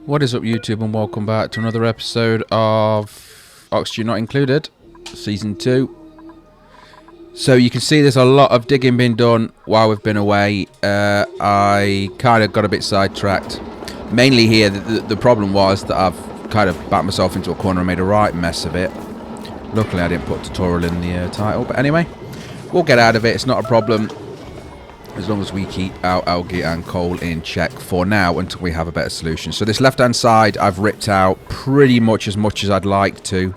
What is up, YouTube, and welcome back to another episode of Oxygen Not Included, Season 2. So you can see there's a lot of digging being done while we've been away. I kind of got a bit sidetracked. Mainly here, the problem was that I've kind of backed myself into a corner and made a right mess of it. Luckily, I didn't put tutorial in the title, but anyway, we'll get out of it. It's not a problem. As long as we keep our algae and coal in check for now until we have a better solution. So this left-hand side I've ripped out pretty much as I'd like to.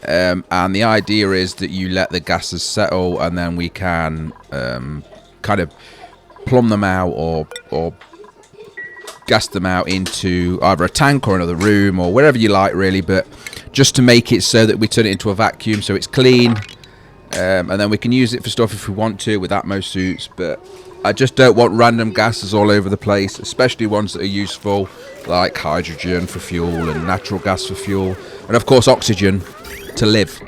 And the idea is that you let the gases settle and then we can kind of plumb them out or gas them out into either a tank or another room or wherever you like, really. But just to make it so that we turn it into a vacuum so it's clean. And then we can use it for stuff if we want to with Atmo suits, but I just don't want random gases all over the place, especially ones that are useful, like hydrogen for fuel and natural gas for fuel, and of course oxygen to live.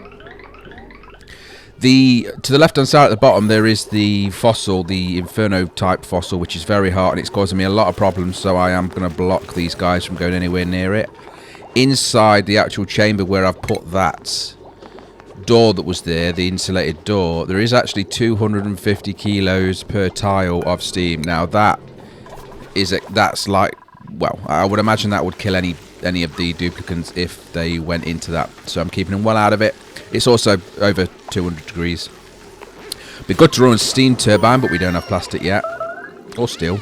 To the left-hand side at the bottom there is the fossil, the Inferno type fossil, which is very hot and it's causing me a lot of problems, so I am going to block these guys from going anywhere near it. Inside the actual chamber where I've put that door that was there, the insulated door, there is actually 250 kilos per tile of steam. Now that's like, well, I would imagine that would kill any of the duplicants if they went into that, so I'm keeping them well out of it. It's also over 200 degrees. Be good to run a steam turbine, but we don't have plastic yet, or steel.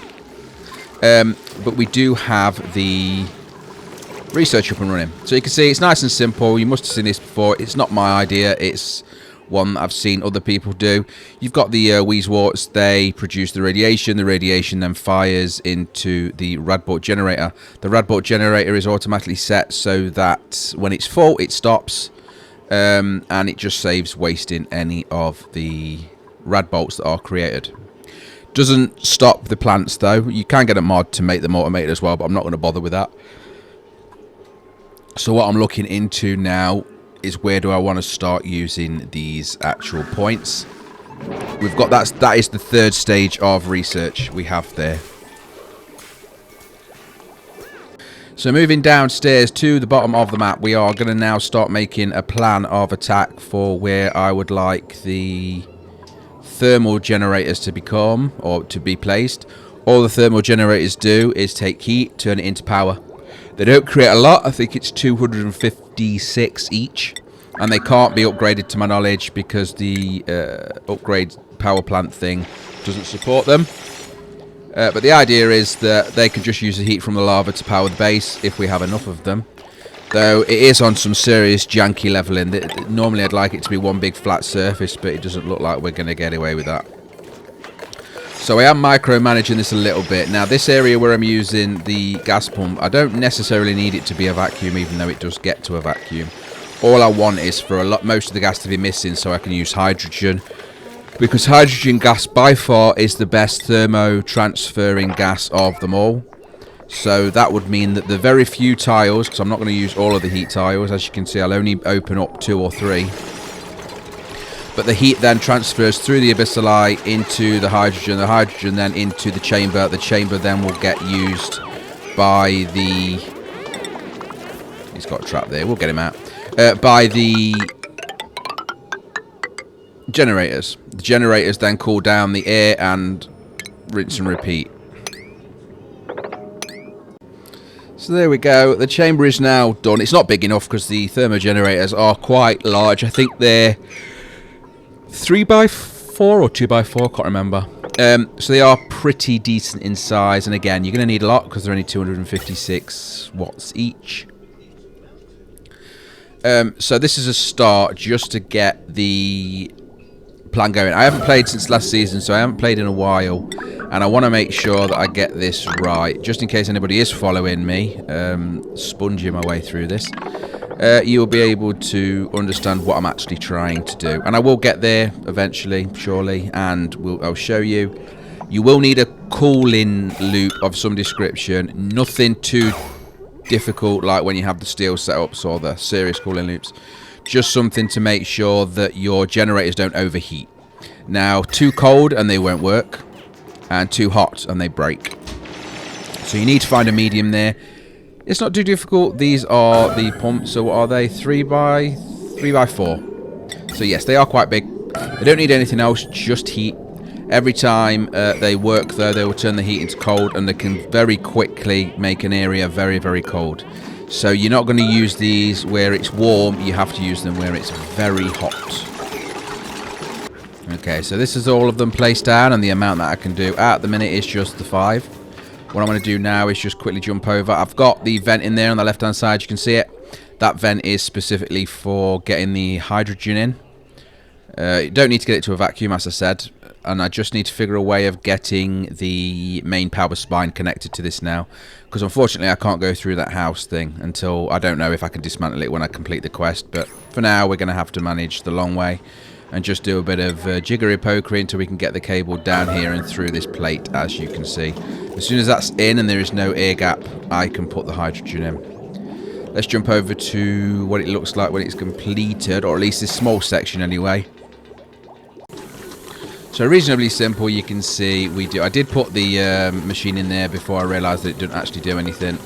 But we do have the research up and running. So you can see it's nice and simple. You must have seen this before. It's not my idea. It's one that I've seen other people do. You've got the 𝐷𝐻𝐲𝐠𝐞𝐃. They produce the radiation. The radiation then fires into the Radbolt generator. The Radbolt generator is automatically set so that when it's full, it stops. And it just saves wasting any of the Radbolts that are created. Doesn't stop the plants though. You can get a mod to make them automated as well, but I'm not going to bother with that. So what I'm looking into now is where do I want to start using these actual points. We've got that is the third stage of research we have there. So moving downstairs to the bottom of the map, we are going to now start making a plan of attack for where I would like the thermal generators to become or to be placed. All the thermal generators do is take heat, turn it into power. They don't create a lot. I think it's 256 each. And they can't be upgraded to my knowledge because the upgrade power plant thing doesn't support them. But the idea is that they can just use the heat from the lava to power the base if we have enough of them. Though it is on some serious janky leveling. Normally I'd like it to be one big flat surface, but it doesn't look like we're going to get away with that. So I am micromanaging this a little bit. Now this area where I'm using the gas pump, I don't necessarily need it to be a vacuum, even though it does get to a vacuum. All I want is for most of the gas to be missing so I can use hydrogen. Because hydrogen gas by far is the best thermo transferring gas of them all. So that would mean that the very few tiles, because I'm not going to use all of the heat tiles, as you can see I'll only open up 2 or 3. But the heat then transfers through the abyssali into the hydrogen then into the chamber. The chamber then will get used by the... He's got a trap there, we'll get him out. By the generators. The generators then cool down the air and rinse and repeat. So there we go, the chamber is now done. It's not big enough because the thermo generators are quite large. I think they're 3x4 or 2x4, can't remember. So they are pretty decent in size, and again you're going to need a lot because they're only 256 watts each. So this is a start just to get the plan going. I haven't played since last season, so I haven't played in a while, and I want to make sure that I get this right, just in case anybody is following me, sponging my way through this. You will be able to understand what I'm actually trying to do, and I will get there eventually, surely, and I'll show you. You will need a cooling loop of some description, nothing too difficult like when you have the steel setups or the serious cooling loops, just something to make sure that your generators don't overheat. Now, too cold and they won't work, and too hot and they break. So you need to find a medium there. It's not too difficult. These are the pumps. So what are they? 3 by 4. So yes, they are quite big. They don't need anything else, just heat. Every time they work though, they will turn the heat into cold, and they can very quickly make an area very, very cold. So you're not going to use these where it's warm, you have to use them where it's very hot. Okay, so this is all of them placed down, and the amount that I can do at the minute is just the 5. What I'm going to do now is just quickly jump over. I've got the vent in there on the left hand side, you can see it. That vent is specifically for getting the hydrogen in. You don't need to get it to a vacuum, as I said, and I just need to figure a way of getting the main power spine connected to this now, because unfortunately I can't go through that house thing until, I don't know if I can dismantle it when I complete the quest, but for now we're going to have to manage the long way and just do a bit of jiggery pokery until we can get the cable down here and through this plate, as you can see. As soon as that's in and there is no air gap, I can put the hydrogen in. Let's jump over to what it looks like when it's completed, or at least this small section anyway. So reasonably simple, you can see I did put the machine in there before I realised that it didn't actually do anything.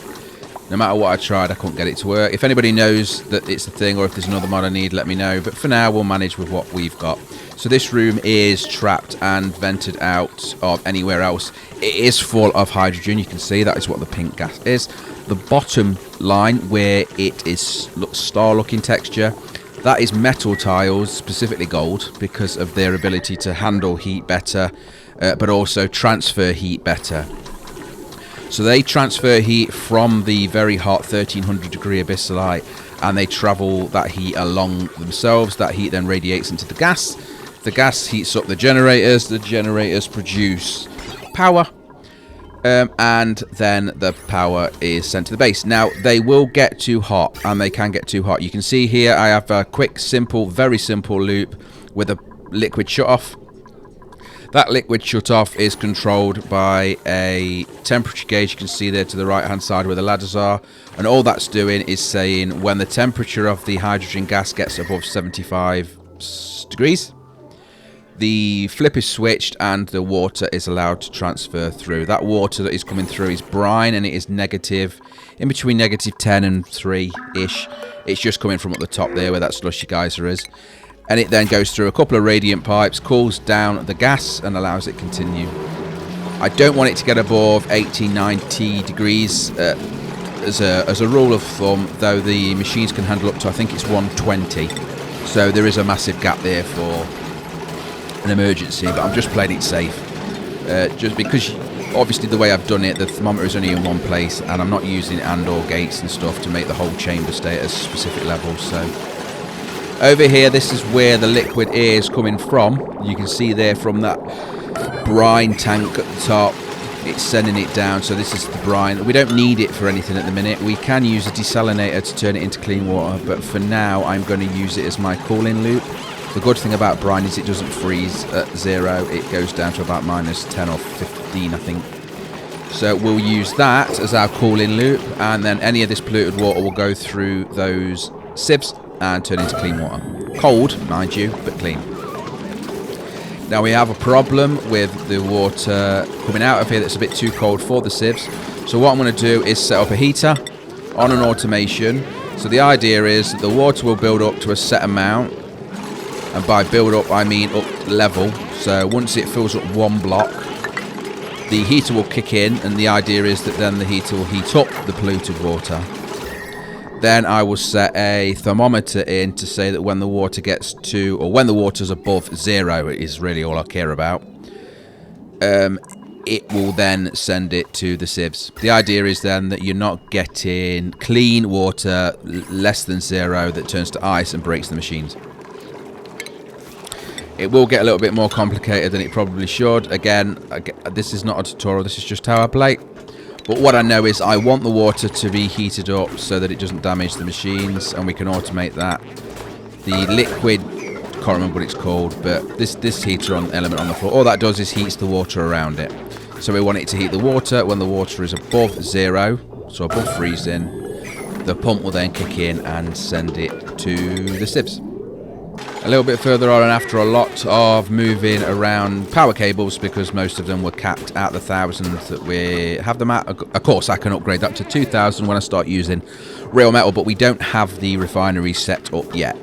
No matter what I tried, I couldn't get it to work. If anybody knows that it's a thing, or if there's another mod I need, let me know. But for now, we'll manage with what we've got. So this room is trapped and vented out of anywhere else. It is full of hydrogen. You can see that is what the pink gas is. The bottom line, where it looks star-looking texture, that is metal tiles, specifically gold, because of their ability to handle heat better, but also transfer heat better. So they transfer heat from the very hot 1300 degree abyssalite, and they travel that heat along themselves. That heat then radiates into the gas. The gas heats up the generators produce power, and then the power is sent to the base. Now they will get too hot, and they can get too hot. You can see here I have a quick, simple, very simple loop with a liquid shut-off. That liquid shut-off is controlled by a temperature gauge. You can see there to the right-hand side where the ladders are. And all that's doing is saying when the temperature of the hydrogen gas gets above 75 degrees, the flip is switched and the water is allowed to transfer through. That water that is coming through is brine, and it is negative, in between negative 10 and 3-ish. It's just coming from up the top there where that slushy geyser is. And it then goes through a couple of radiant pipes, cools down the gas, and allows it to continue. I don't want it to get above 80-90 degrees as a rule of thumb, though the machines can handle up to, I think it's 120. So there is a massive gap there for an emergency, but I'm just playing it safe. Just because, obviously the way I've done it, the thermometer is only in one place, and I'm not using and/or gates and stuff to make the whole chamber stay at a specific level, so... Over here, this is where the liquid is coming from. You can see there from that brine tank at the top, it's sending it down. So this is the brine. We don't need it for anything at the minute. We can use a desalinator to turn it into clean water, but for now I'm going to use it as my cooling loop. The good thing about brine is it doesn't freeze at 0. It goes down to about minus 10 or 15, I think. So we'll use that as our cooling loop, and then any of this polluted water will go through those sieves and turn into clean water. Cold, mind you, but clean. Now we have a problem with the water coming out of here that's a bit too cold for the sieves. So what I'm going to do is set up a heater on an automation. So the idea is that the water will build up to a set amount, and by build up I mean up level. So once it fills up one block, the heater will kick in, and the idea is that then the heater will heat up the polluted water. Then I will set a thermometer in to say that when the water gets to, or when the water's above 0, is really all I care about. It will then send it to the sieves. The idea is then that you're not getting clean water less than 0 that turns to ice and breaks the machines. It will get a little bit more complicated than it probably should. Again, this is not a tutorial, this is just how I play. But what I know is I want the water to be heated up so that it doesn't damage the machines, and we can automate that. The liquid, can't remember what it's called, but this heater element on the floor, all that does is heats the water around it. So we want it to heat the water when the water is above 0, so above freezing. The pump will then kick in and send it to the sieves. A little bit further on, and after a lot of moving around power cables, because most of them were capped at the 1,000 that we have them at. Of course, I can upgrade that to 2,000 when I start using real metal, but we don't have the refinery set up yet.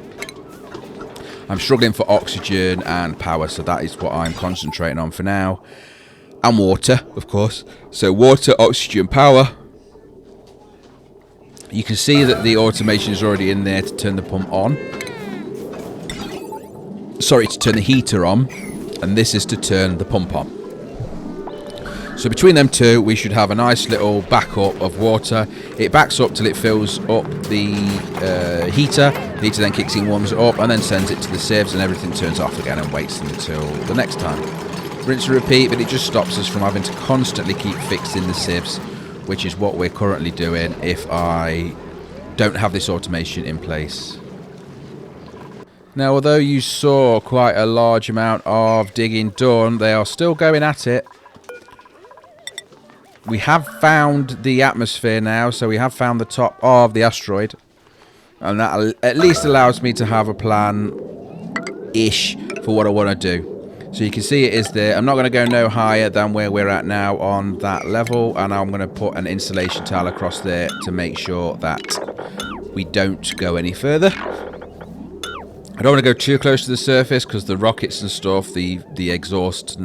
I'm struggling for oxygen and power, so that is what I'm concentrating on for now. And water, of course. So water, oxygen, power. You can see that the automation is already in there to turn the pump on. Sorry, to turn the heater on, and this is to turn the pump on. So between them two, we should have a nice little backup of water. It backs up till it fills up the heater. The heater then kicks in, warms it up, and then sends it to the sieves, and everything turns off again and waits until the next time. Rinse and repeat, but it just stops us from having to constantly keep fixing the sieves, which is what we're currently doing if I don't have this automation in place. Now, although you saw quite a large amount of digging done, they are still going at it. We have found the atmosphere now, so we have found the top of the asteroid. And that at least allows me to have a plan-ish for what I want to do. So you can see it is there. I'm not going to go no higher than where we're at now on that level. And I'm going to put an insulation tile across there to make sure that we don't go any further. I don't want to go too close to the surface because the rockets and stuff, the exhaust,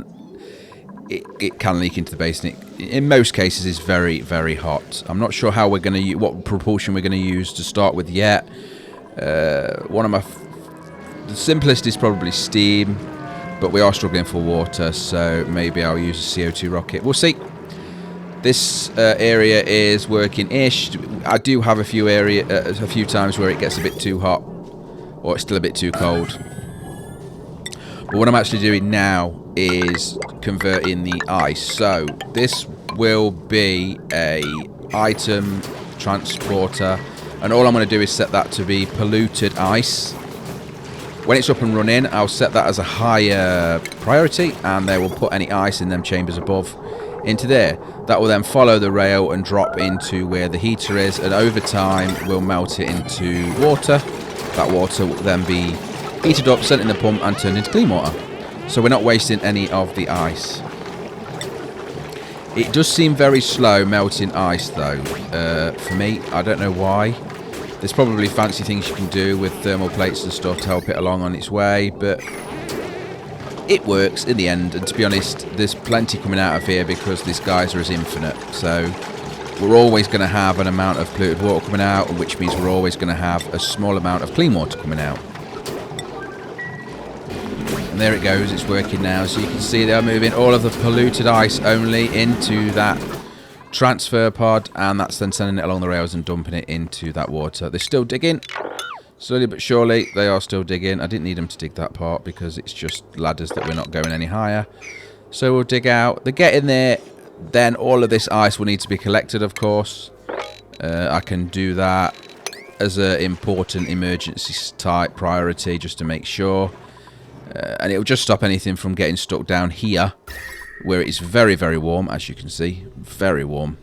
it can leak into the base. And it, in most cases, is very, very hot. I'm not sure how we're going to what propulsion we're going to use to start with yet. The simplest is probably steam, but we are struggling for water, so maybe I'll use a CO2 rocket. We'll see. This area is working-ish. I do have a few times where it gets a bit too hot. Or it's still a bit too cold. But what I'm actually doing now is converting the ice. So this will be a item transporter, and all I'm going to do is set that to be polluted ice. When it's up and running, I'll set that as a higher priority, and they will put any ice in them chambers above into there. That will then follow the rail and drop into where the heater is, and over time we'll melt it into water. That water will then be heated up, sent in the pump, and turned into clean water. So we're not wasting any of the ice. It does seem very slow melting ice, though. For me, I don't know why. There's probably fancy things you can do with thermal plates and stuff to help it along on its way, but it works in the end. And to be honest, there's plenty coming out of here because this geyser is infinite. So we're always going to have an amount of polluted water coming out, which means we're always going to have a small amount of clean water coming out. And there it goes, it's working now. So you can see they are moving all of the polluted ice only into that transfer pod, and that's then sending it along the rails and dumping it into that water. They're still digging. Slowly but surely, they are still digging. I didn't need them to dig that part because it's just ladders that we're not going any higher. So we'll dig out. They're getting there. Then all of this ice will need to be collected, of course. I can do that as an important emergency type priority just to make sure. And it will just stop anything from getting stuck down here, where it's very, very warm, as you can see. Very warm.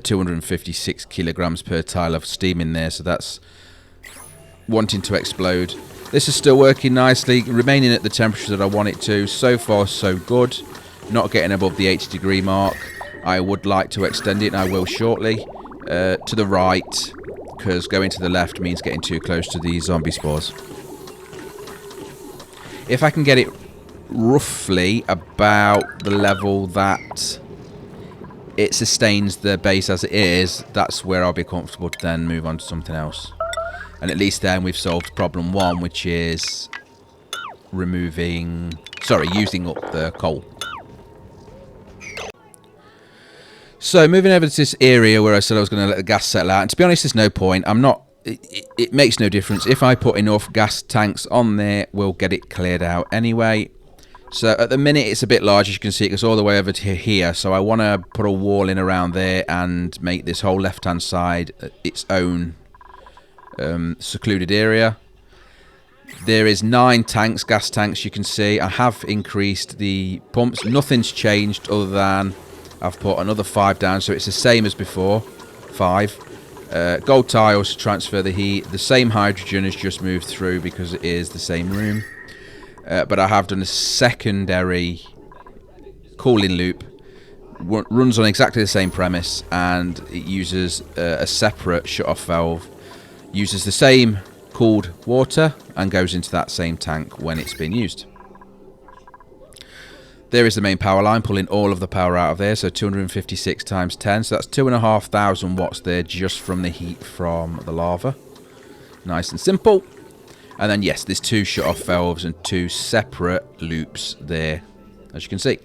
256 kilograms per tile of steam in there, so that's wanting to explode. This is still working nicely, remaining at the temperature that I want it to. So far, so good. Not getting above the 80-degree mark. I would like to extend it, and I will shortly. To the right, because going to the left means getting too close to the zombie spores. If I can get it roughly about the level that it sustains the base as it is, that's where I'll be comfortable to then move on to something else. And at least then we've solved problem one, which is using up the coal. So moving over to this area where I said I was going to let the gas settle out, and to be honest, there's no point. It makes no difference. If I put enough gas tanks on there, we'll get it cleared out anyway. So at the minute it's a bit large, as you can see. It goes all the way over to here. So I want to put a wall in around there and make this whole left-hand side its own secluded area. There is 9 tanks, gas tanks, you can see. I have increased the pumps. Nothing's changed other than I've put another 5 down, so it's the same as before. 5. Gold tiles to transfer the heat. The same hydrogen has just moved through because it is the same room. But I have done a secondary cooling loop. Runs on exactly the same premise, and it uses a separate shut-off valve. Uses the same cooled water and goes into that same tank when it's being used. There is the main power line pulling all of the power out of there, so 256 times 10, so that's 2,500 watts there just from the heat from the lava. Nice and simple. And then yes, there's 2 shut-off valves and 2 separate loops there, as you can see.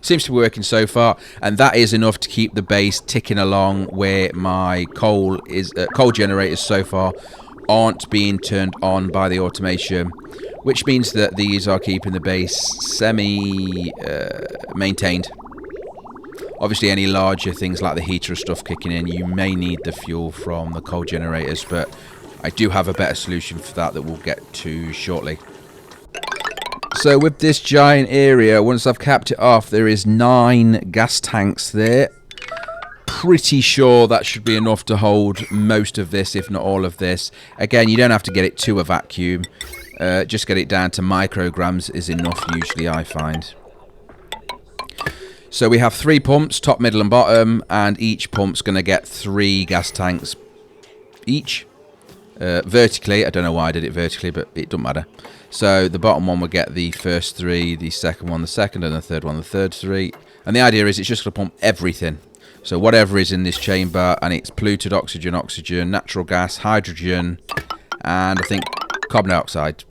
Seems to be working so far, and that is enough to keep the base ticking along where my coal generators so far aren't being turned on by the automation, which means that these are keeping the base semi-maintained. Obviously, any larger things like the heater stuff kicking in, you may need the fuel from the coal generators, but I do have a better solution for that we'll get to shortly. So with this giant area, once I've capped it off, there is 9 gas tanks there. Pretty sure that should be enough to hold most of this, if not all of this. Again, you don't have to get it to a vacuum. Just get it down to micrograms is enough usually, I find. So we have 3 pumps, top, middle and bottom, and each pump's going to get 3 gas tanks each. Vertically, I don't know why I did it vertically, but it doesn't matter. So the bottom one will get the first 3, the second one the second, and the third one the third 3. And the idea is it's just going to pump everything. So whatever is in this chamber, and it's polluted oxygen, natural gas, hydrogen, and I think carbon dioxide.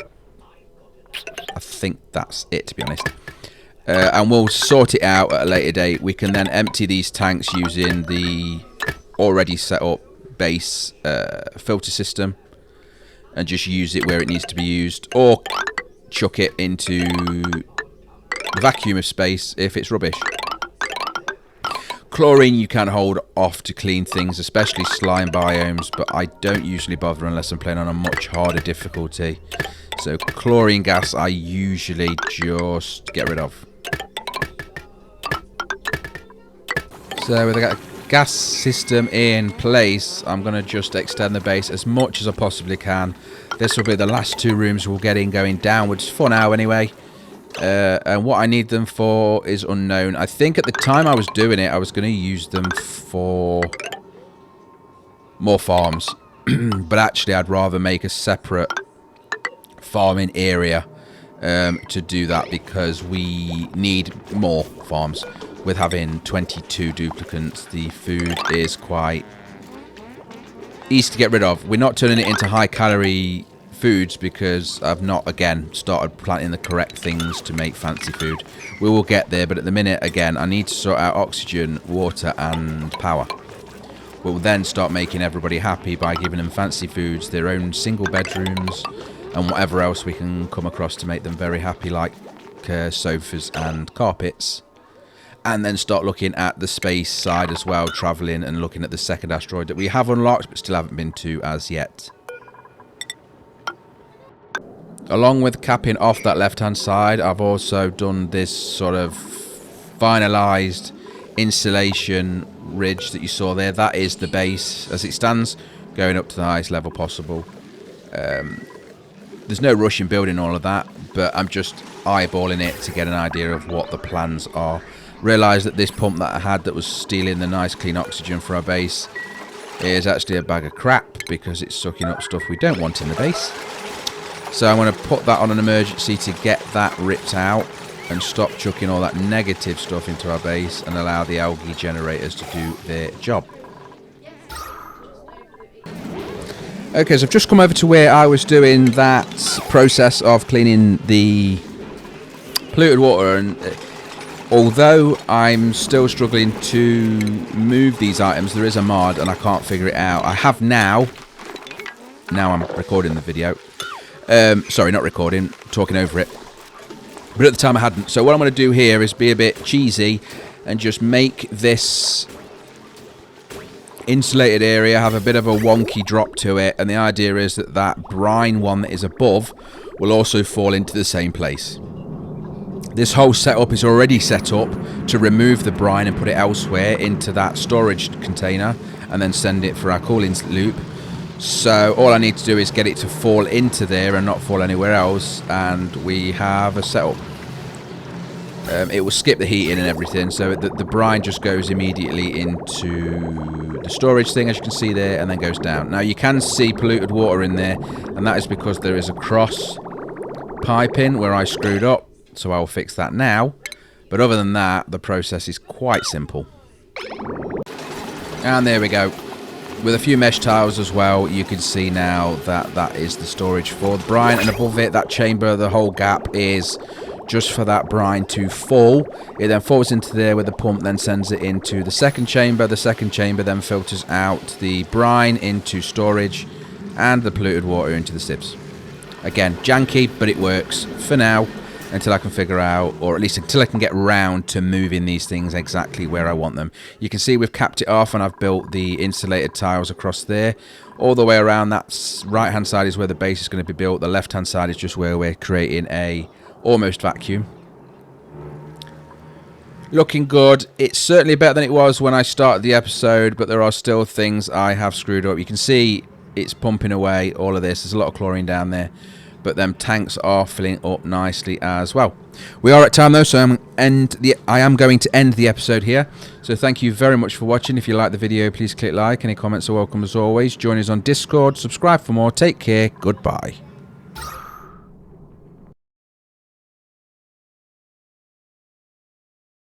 I think that's it, to be honest. And we'll sort it out at a later date. We can then empty these tanks using the already set up base filter system and just use it where it needs to be used, or chuck it into the vacuum of space if it's rubbish. Chlorine you can hold off to clean things, especially slime biomes, but I don't usually bother unless I'm playing on a much harder difficulty. So chlorine gas I usually just get rid of. So with the gas system in place, I'm going to just extend the base as much as I possibly can. This will be the last 2 rooms we'll get in going downwards for now anyway. And what I need them for is unknown. I think at the time I was doing it, I was going to use them for more farms. But actually, I'd rather make a separate farming area to do that, because we need more farms. With having 22 duplicants, the food is quite easy to get rid of. We're not turning it into high-calorie foods because I've not, again, started planting the correct things to make fancy food. We will get there, but at the minute, again, I need to sort out oxygen, water and power. We'll then start making everybody happy by giving them fancy foods, their own single bedrooms and whatever else we can come across to make them very happy, like sofas and carpets. And then start looking at the space side as well, travelling and looking at the second asteroid that we have unlocked but still haven't been to as yet. Along with capping off that left-hand side, I've also done this sort of finalised insulation ridge that you saw there. That is the base as it stands, going up to the highest level possible. There's no rush in building all of that, but I'm just eyeballing it to get an idea of what the plans are. Realised that this pump that I had that was stealing the nice clean oxygen for our base is actually a bag of crap, because it's sucking up stuff we don't want in the base. So I'm going to put that on an emergency to get that ripped out and stop chucking all that negative stuff into our base and allow the algae generators to do their job. Okay, so I've just come over to where I was doing that process of cleaning the polluted water, and although I'm still struggling to move these items, there is a mod and I can't figure it out. I have now I'm recording the video. Sorry, not recording, talking over it. But at the time I hadn't. So what I'm going to do here is be a bit cheesy and just make this insulated area have a bit of a wonky drop to it. And the idea is that that brine one that is above will also fall into the same place. This whole setup is already set up to remove the brine and put it elsewhere into that storage container and then send it for our cooling loop. So all I need to do is get it to fall into there and not fall anywhere else, and we have a setup. It will skip the heating and everything, so the brine just goes immediately into the storage thing, as you can see there, and then goes down. Now you can see polluted water in there, and that is because there is a cross piping where I screwed up, so I will fix that now. But other than that, the process is quite simple. And there we go. With a few mesh tiles as well, you can see now that that is the storage for the brine, and above it, that chamber, the whole gap is just for that brine to fall. It then falls into there with the pump, then sends it into the second chamber. The second chamber then filters out the brine into storage and the polluted water into the sieves. Again, janky, but it works for now until I can figure out, or at least until I can get round to moving these things exactly where I want them. You can see we've capped it off and I've built the insulated tiles across there. All the way around, that right hand side is where the base is going to be built. The left hand side is just where we're creating a almost vacuum. Looking good. It's certainly better than it was when I started the episode, but there are still things I have screwed up. You can see it's pumping away all of this. There's a lot of chlorine down there, but them tanks are filling up nicely as well. We are at time though, so I am going to end the episode here. So thank you very much for watching. If you like the video, please click like. Any comments are welcome as always. Join us on Discord, subscribe for more. Take care. Goodbye.